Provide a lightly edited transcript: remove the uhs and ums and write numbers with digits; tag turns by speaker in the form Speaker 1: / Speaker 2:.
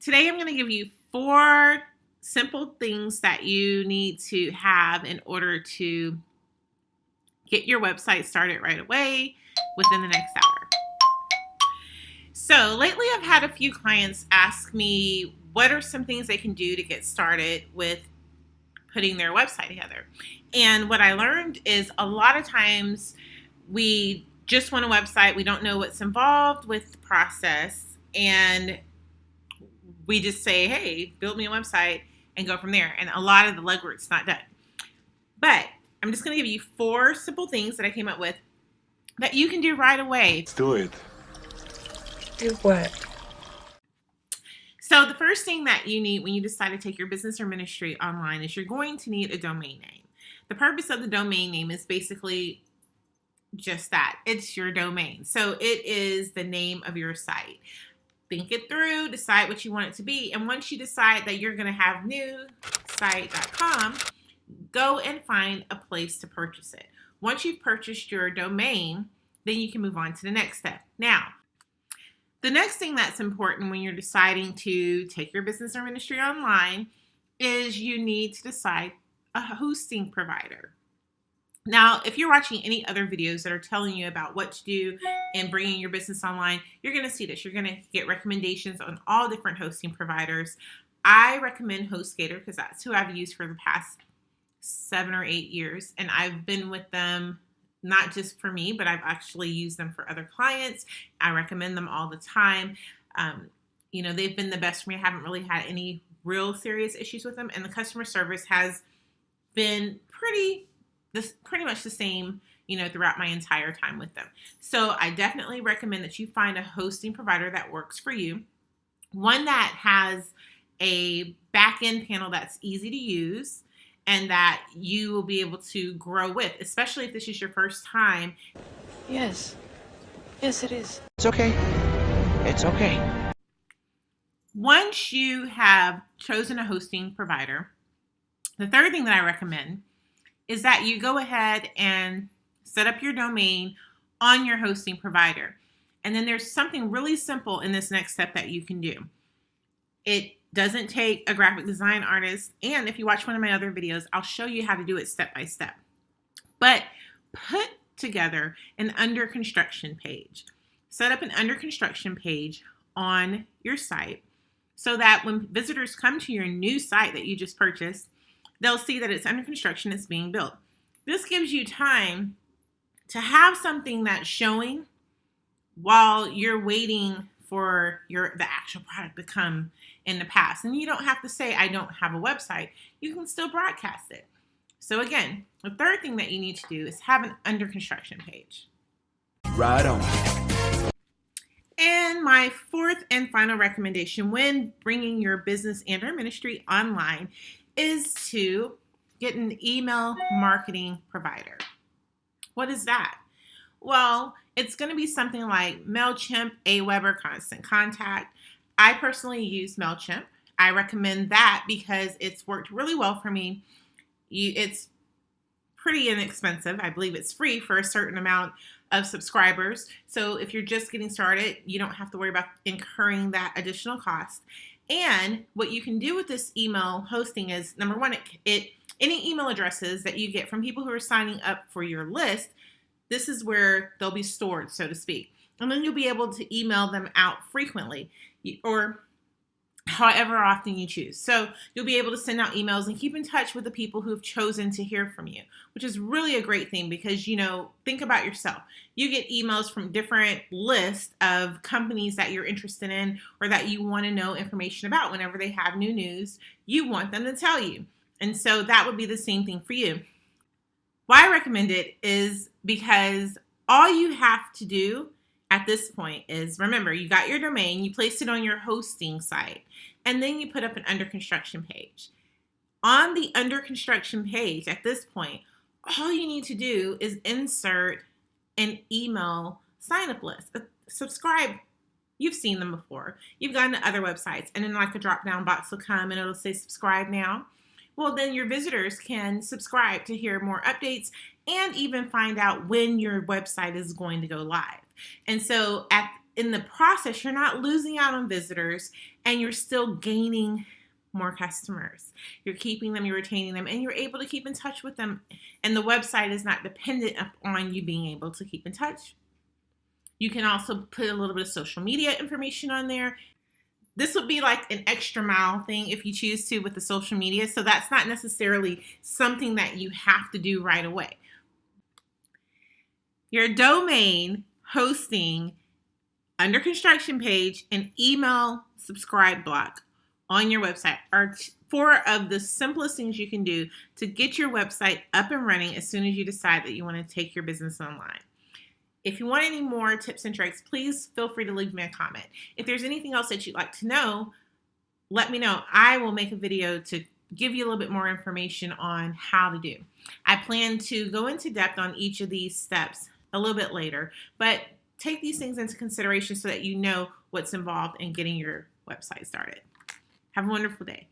Speaker 1: Today I'm going to give you 4 simple things that you need to have in order to get your website started right away within the next hour. So lately I've had a few clients ask me what are some things they can do to get started with putting their website together. And what I learned is a lot of times we just want a website, we don't know what's involved with the process, and we just say, hey, build me a website and go from there. And a lot of the legwork's not done. But I'm just going to give you 4 simple things that I came up with that you can do right away.
Speaker 2: Let's do it.
Speaker 3: Do what?
Speaker 1: So the first thing that you need when you decide to take your business or ministry online is you're going to need a domain name. The purpose of the domain name is basically just that. It's your domain. So it is the name of your site. Think it through, decide what you want it to be, and once you decide that you're going to have newsite.com, go and find a place to purchase it. Once you've purchased your domain, then you can move on to the next step. Now, the next thing that's important when you're deciding to take your business or ministry online is you need to decide a hosting provider. Now, if you're watching any other videos that are telling you about what to do in bringing your business online, you're going to see this. You're going to get recommendations on all different hosting providers. I recommend HostGator because that's who I've used for the past 7 or 8 years. And I've been with them not just for me, but I've actually used them for other clients. I recommend them all the time. They've been the best for me. I haven't really had any real serious issues with them. And the customer service has been pretty much the same, throughout my entire time with them. So I definitely recommend that you find a hosting provider that works for you. One that has a back-end panel that's easy to use and that you will be able to grow with, especially if this is your first time.
Speaker 3: Yes. Yes, it is.
Speaker 4: It's okay. It's okay.
Speaker 1: Once you have chosen a hosting provider, the third thing that I recommend is that you go ahead and set up your domain on your hosting provider. And then there's something really simple in this next step that you can do. It doesn't take a graphic design artist. And if you watch one of my other videos, I'll show you how to do it step by step. But put together an under construction page. Set up an under construction page on your site so that when visitors come to your new site that you just purchased, they'll see that it's under construction, it's being built. This gives you time to have something that's showing while you're waiting for the actual product to come in the past. And you don't have to say, I don't have a website. You can still broadcast it. So again, the third thing that you need to do is have an under construction page.
Speaker 2: Right on.
Speaker 1: And my 4th and final recommendation when bringing your business and or ministry online is to get an email marketing provider. What is that? Well, it's going to be something like MailChimp, Aweber, Constant Contact. I personally use MailChimp. I recommend that because it's worked really well for me. It's pretty inexpensive. I believe it's free for a certain amount of subscribers. So if you're just getting started, you don't have to worry about incurring that additional cost. And what you can do with this email hosting is, number one, any email addresses that you get from people who are signing up for your list, this is where they'll be stored, so to speak. And then you'll be able to email them out frequently or however often you choose. So you'll be able to send out emails and keep in touch with the people who have chosen to hear from you, which is really a great thing because, think about yourself. You get emails from different lists of companies that you're interested in or that you want to know information about. Whenever they have new news, you want them to tell you. And so that would be the same thing for you. Why I recommend it is because all you have to do at this point is, remember, you got your domain, you placed it on your hosting site, and then you put up an under construction page. On the under construction page, at this point, all you need to do is insert an email sign-up list. Subscribe. You've seen them before. You've gone to other websites, and then like a drop-down box will come, and it'll say subscribe now. Well, then your visitors can subscribe to hear more updates and even find out when your website is going to go live. And so in the process, you're not losing out on visitors, and you're still gaining more customers. You're keeping them, you're retaining them, and you're able to keep in touch with them. And the website is not dependent upon you being able to keep in touch. You can also put a little bit of social media information on there. This would be like an extra mile thing if you choose to with the social media. So that's not necessarily something that you have to do right away. Your domain, hosting, under construction page, and email subscribe block on your website are four of the simplest things you can do to get your website up and running as soon as you decide that you want to take your business online. If you want any more tips and tricks, please feel free to leave me a comment. If there's anything else that you'd like to know, let me know. I will make a video to give you a little bit more information on how to do. I plan to go into depth on each of these steps a little bit later, but take these things into consideration so that you know what's involved in getting your website started. Have a wonderful day.